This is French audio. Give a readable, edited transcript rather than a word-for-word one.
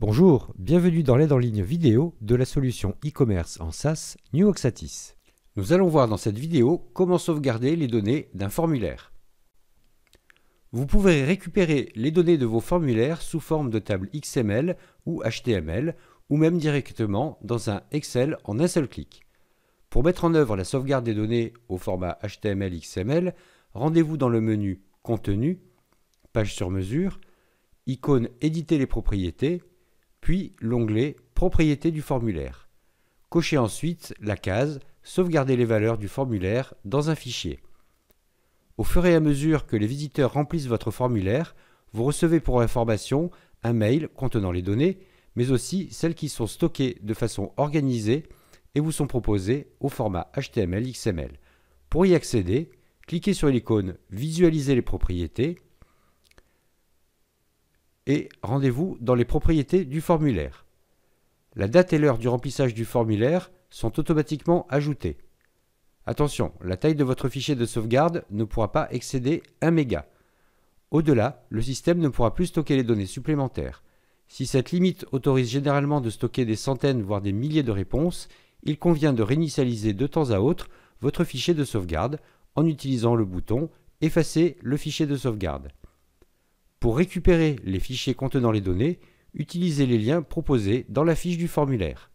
Bonjour, bienvenue dans l'aide en ligne vidéo de la solution e-commerce en SaaS New Oxatis. Nous allons voir dans cette vidéo comment sauvegarder les données d'un formulaire. Vous pouvez récupérer les données de vos formulaires sous forme de table XML ou HTML ou même directement dans un Excel en un seul clic. Pour mettre en œuvre la sauvegarde des données au format HTML/XML, rendez-vous dans le menu Contenu, Page sur mesure, icône Éditer les propriétés, puis l'onglet Propriétés du formulaire. Cochez ensuite la case Sauvegarder les valeurs du formulaire dans un fichier. Au fur et à mesure que les visiteurs remplissent votre formulaire, vous recevez pour information un mail contenant les données, mais aussi celles qui sont stockées de façon organisée et vous sont proposées au format HTML/XML. Pour y accéder, cliquez sur l'icône Visualiser les propriétés et rendez-vous dans les propriétés du formulaire. La date et l'heure du remplissage du formulaire sont automatiquement ajoutées. Attention, la taille de votre fichier de sauvegarde ne pourra pas excéder 1 méga. Au-delà, le système ne pourra plus stocker les données supplémentaires. Si cette limite autorise généralement de stocker des centaines voire des milliers de réponses, il convient de réinitialiser de temps à autre votre fichier de sauvegarde en utilisant le bouton « Effacer le fichier de sauvegarde ». Pour récupérer les fichiers contenant les données, utilisez les liens proposés dans la fiche du formulaire.